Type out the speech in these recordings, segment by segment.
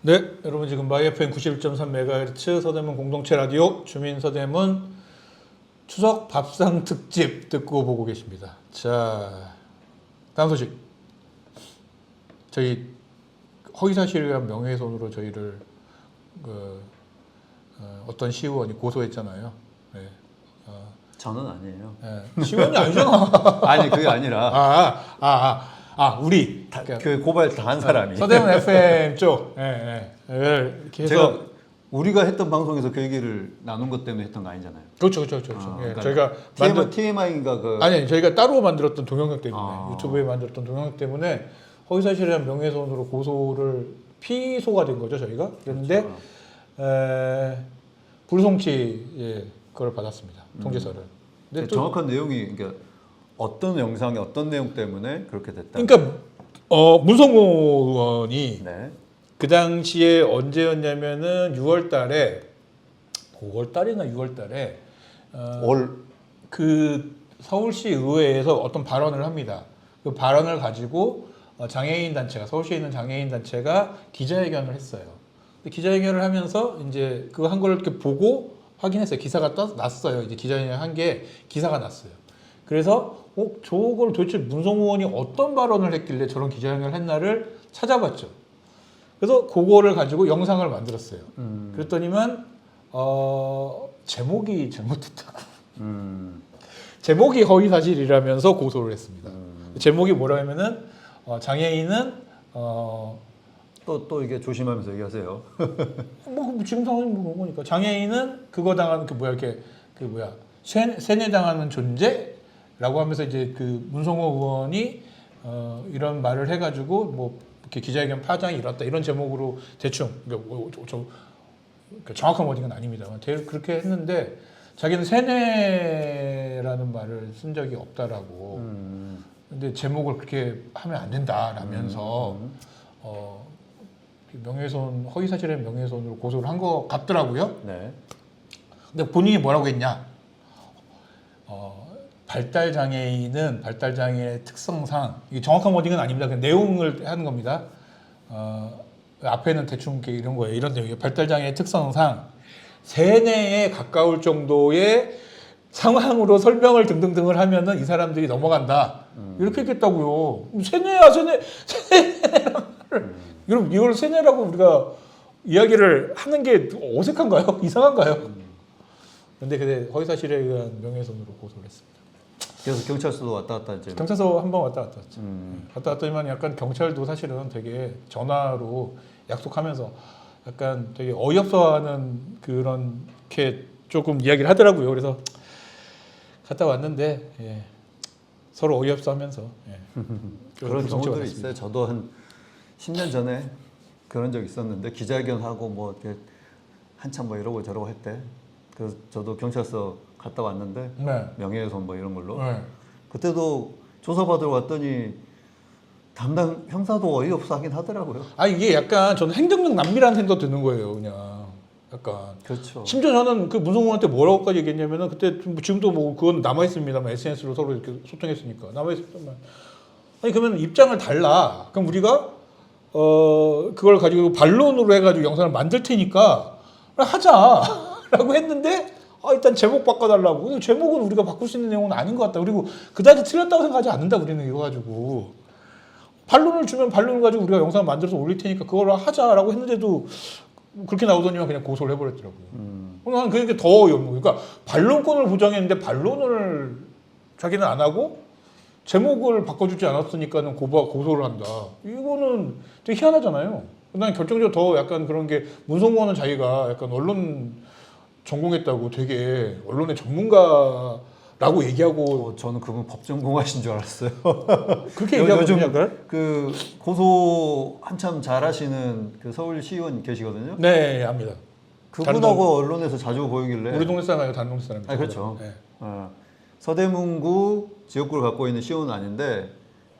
네, 여러분 지금 마이 FM 91.3MHz 서대문 공동체 라디오 주민 서대문 추석 밥상 특집 듣고 보고 계십니다. 자, 다음 소식. 저희 허위사실이란 명예훼손으로 저희를 어떤 시의원이 고소했잖아요. 네. 저는 아니에요. 네. 시의원이 아니잖아. 아니 그게 아니라 우리 그 고발 당한 사람이. 서대문 FM 쪽. 예, 예. 이렇게 해서 제가 우리가 했던 방송에서 그 얘기를 나눈 것 때문에 했던 거 아니잖아요. 그렇죠. 예, 그러니까 저희가 TMI인가 그 아니 저희가 따로 만들었던 동영상 때문에 아. 유튜브에 만들었던 동영상 때문에 허위사실이란 명예훼손으로 고소를 피소가 된 거죠 저희가. 그런데 그렇죠. 불송치 그걸 받았습니다. 통지서를. 근데 또 정확한 내용이 그러니까 어떤 영상에 어떤 내용 때문에 그렇게 됐다. 그러니까 문성호 의원이 네. 그 당시에 언제였냐면은 6월달에 5월달이나 6월달에 그 서울시 의회에서 어떤 발언을 합니다. 그 발언을 가지고 장애인 단체가 서울시에 있는 장애인 단체가 기자회견을 했어요. 근데 기자회견을 하면서 이제 그 한 걸 이렇게 보고 확인했어요. 기사가 났어요. 이제 기자회견 한 게 기사가 났어요. 그래서 저걸 도대체 문성호 의원이 어떤 발언을 했길래 저런 기자회견을 했나를 찾아봤죠. 그래서 그거를 가지고 영상을 만들었어요. 그랬더니만 제목이 잘못됐다고. 제목이 허위사실이라면서 고소를 했습니다. 제목이 뭐라면은 장애인은 또 이게 조심하면서 얘기하세요. 뭐 지금 상황이 뭐 그런 거니까 장애인은 그거 당하는 세뇌당하는 존재라고 하면서 이제 그 문성호 의원이 이런 말을 해가지고 뭐 이렇게 기자회견 파장이 일었다 이런 제목으로 대충 정확한 워딩은 아닙니다만 그렇게 했는데 자기는 세뇌라는 말을 쓴 적이 없다라고. 근데 제목을 그렇게 하면 안 된다라면서 명예훼손 허위사실의 명예훼손으로 고소를 한 것 같더라고요. 네. 근데 본인이 뭐라고 했냐? 발달 장애인은 발달 장애의 특성상 이게 정확한 워딩은 아닙니다. 그냥 내용을 하는 겁니다. 앞에는 대충 이렇게 이런 거예요. 이런 내용이에요. 발달 장애의 특성상 세뇌에 가까울 정도의 상황으로 설명을 등등등을 하면은 이 사람들이 넘어간다. 이렇게 했겠다고요. 세뇌야 세뇌란 말을. 여러분 이걸 세뇌라고 우리가 이야기를 하는 게 어색한가요? 이상한가요? 근데 허위사실에 의한 명예훼손으로 고소를 했습니다. 그래서 경찰서도 왔다 갔다 했죠. 경찰서 한 번 왔다 갔다 했죠. 왔다 갔더니만 약간 경찰도 사실은 되게 전화로 약속하면서 약간 되게 어이없어하는 그런 게 조금 이야기를 하더라고요. 그래서 갔다 왔는데 서로 어이없어하면서 그런 경우들이 있어요. 저도 한 10년 전에 그런 적 있었는데 기자회견하고 뭐 이렇게 한참 뭐 이러고 저러고 할 때 그래서 저도 경찰서 갔다 왔는데 명예훼손 뭐 이런 걸로 그때도 조사받으러 왔더니 담당 형사도 어이없어 하긴 하더라고요. 이게 약간 저는 행정력 남미라는 생각 드는 거예요. 그냥 약간. 그렇죠. 심지어 저는 그 문성호한테 뭐라고까지 얘기했냐면은 그때 지금도 뭐 그건 남아 있습니다만 SNS로 서로 이렇게 소통했으니까 남아 있었지만 그러면 입장을 달라. 그럼 우리가 그걸 가지고 반론으로 해가지고 영상을 만들 테니까 하자라고 했는데 일단 제목 바꿔달라고. 근데 제목은 우리가 바꿀 수 있는 내용은 아닌 것 같다. 그리고 그다지 틀렸다고 생각하지 않는다. 우리는 이거 가지고 반론을 주면 반론을 가지고 우리가 영상을 만들어서 올릴 테니까 그걸 하자라고 했는데도 그렇게 나오더니만 그냥 고소를 해버렸더라고요. 나는 그게 더 어이없는 거예요. 그러니까 반론권을 보장했는데 반론을 자기는 안 하고 제목을 바꿔주지 않았으니까는 고소를 한다. 이거는 되게 희한하잖아요. 난 결정적으로 더 약간 그런 게 문성호는 자기가 약간 언론 전공했다고 되게 언론의 전문가라고 얘기하고 저는 그분 법 전공하신 줄 알았어요. 그렇게 얘기하거든요. 요즘 그 고소 한참 잘하시는 그 서울 시의원 계시거든요. 네, 압니다. 그분하고 언론에서 자주 보이길래 우리 동네 사람 아니고 다른 동네 사람이죠. 그렇죠. 네. 서대문구 지역구를 갖고 있는 시의원은 아닌데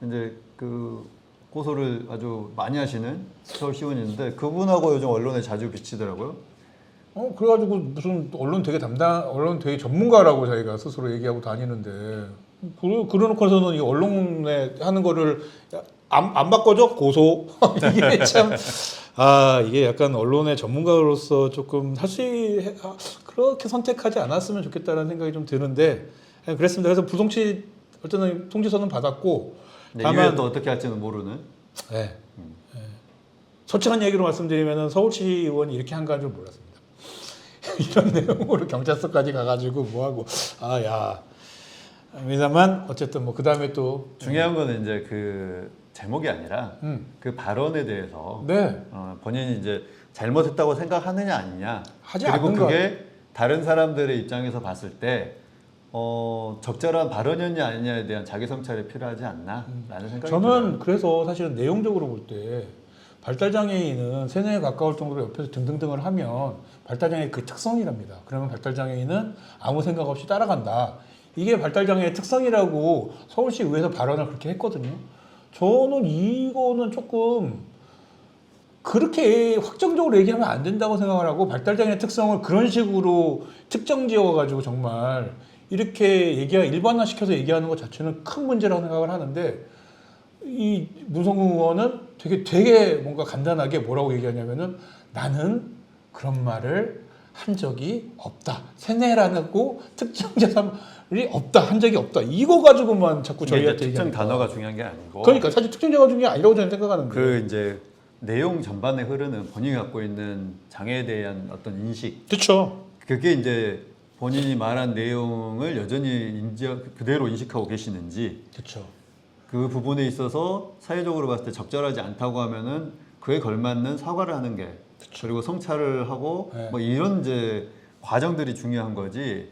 이제 그 고소를 아주 많이 하시는 서울 시의원인데 그분하고 요즘 언론에 자주 비치더라고요. 그래가지고 무슨 언론 되게 전문가라고 자기가 스스로 얘기하고 다니는데 그러놓고서는 이 언론에 하는 거를 안 바꿔줘 고소. 이게 참 이게 약간 언론의 전문가로서 조금 사실 그렇게 선택하지 않았으면 좋겠다는 생각이 좀 드는데 그랬습니다. 그래서 불송치 어쨌든 통지서는 받았고 네, 다만 이후에 또 어떻게 할지는 모르는. 네. 솔직한 얘기로 말씀드리면 서울시 의원이 이렇게 한 건 줄 몰랐습니다. 이런 내용으로 경찰서까지 가가지고 뭐하고 합니다만 어쨌든 뭐 그 다음에 또 중요한 거는 이제 그 제목이 아니라 그 발언에 대해서 네. 본인이 이제 잘못했다고 생각하느냐 아니냐, 하지 그리고 않는 그게 다른 사람들의 입장에서 봤을 때 적절한 발언이었냐 아니냐에 대한 자기 성찰이 필요하지 않나라는 생각이 저는 들어요. 그래서 사실은 내용적으로 볼 때 발달장애인은 세뇌에 가까울 정도로 옆에서 등등등을 하면 발달장애의 그 특성이랍니다. 그러면 발달장애인은 아무 생각 없이 따라간다. 이게 발달장애의 특성이라고 서울시 의회에서 발언을 그렇게 했거든요. 저는 이거는 조금 그렇게 확정적으로 얘기하면 안 된다고 생각을 하고 발달장애 특성을 그런 식으로 특정 지어가지고 정말 이렇게 일반화시켜서 얘기하는 것 자체는 큰 문제라고 생각을 하는데 이 문성국 의원은 되게 뭔가 간단하게 뭐라고 얘기하냐면은 나는 그런 말을 한 적이 없다. 세뇌라고 특정 재산이 없다. 한 적이 없다. 이거 가지고만 자꾸 저희한테 특정 얘기하니까. 단어가 중요한 게 아니고. 그러니까 사실 특정 재산 중에 아니라고 저는 생각하는데. 그 이제 내용 전반에 흐르는 본인이 갖고 있는 장애에 대한 어떤 인식. 그렇죠. 그게 이제 본인이 말한 내용을 여전히 그대로 인식하고 계시는지. 그렇죠. 그 부분에 있어서 사회적으로 봤을 때 적절하지 않다고 하면은 그에 걸맞는 사과를 하는 게 그쵸. 그리고 성찰을 하고 네. 뭐 이런 이제 과정들이 중요한 거지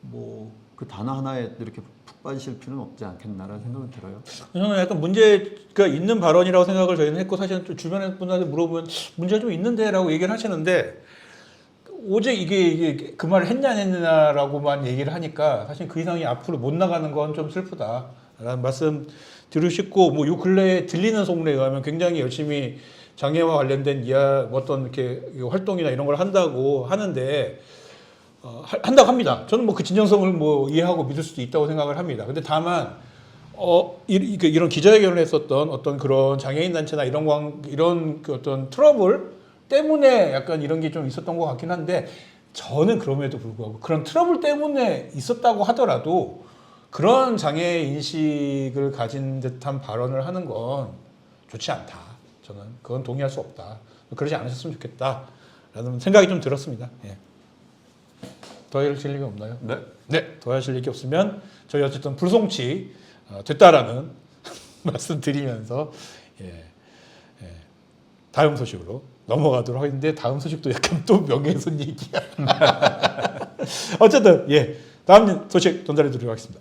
뭐 그 단어 하나에 이렇게 푹 빠지실 필요는 없지 않겠나라는 생각은 들어요. 저는 약간 문제가 있는 발언이라고 생각을 저희는 했고 사실은 좀 주변의 분한테 물어보면 문제가 좀 있는데라고 얘기를 하시는데 오직 이게 그 말을 했냐 안 했냐라고만 얘기를 하니까 사실 그 이상이 앞으로 못 나가는 건 좀 슬프다라는 말씀 드리고 싶고 뭐 요 근래에 들리는 소문에 의하면 굉장히 열심히 장애와 관련된 어떤 이렇게 활동이나 이런 걸 한다고 하는데 한다고 합니다. 저는 뭐 그 진정성을 뭐 이해하고 믿을 수도 있다고 생각을 합니다. 근데 다만 이런 기자회견을 했었던 어떤 그런 장애인 단체나 이런 그 어떤 트러블 때문에 약간 이런 게 좀 있었던 것 같긴 한데 저는 그럼에도 불구하고 그런 트러블 때문에 있었다고 하더라도 그런 장애 인식을 가진 듯한 발언을 하는 건 좋지 않다. 저는 그건 동의할 수 없다. 그러지 않으셨으면 좋겠다라는 생각이 좀 들었습니다. 예. 더 하실 얘기 없나요? 네. 네, 더 하실 얘기 없으면 저희 어쨌든 불송치 됐다라는 말씀 드리면서 다음 소식으로 넘어가도록 하겠는데 다음 소식도 약간 또 명예훼손 얘기야. 어쨌든 다음 소식 전달해 드리도록 하겠습니다.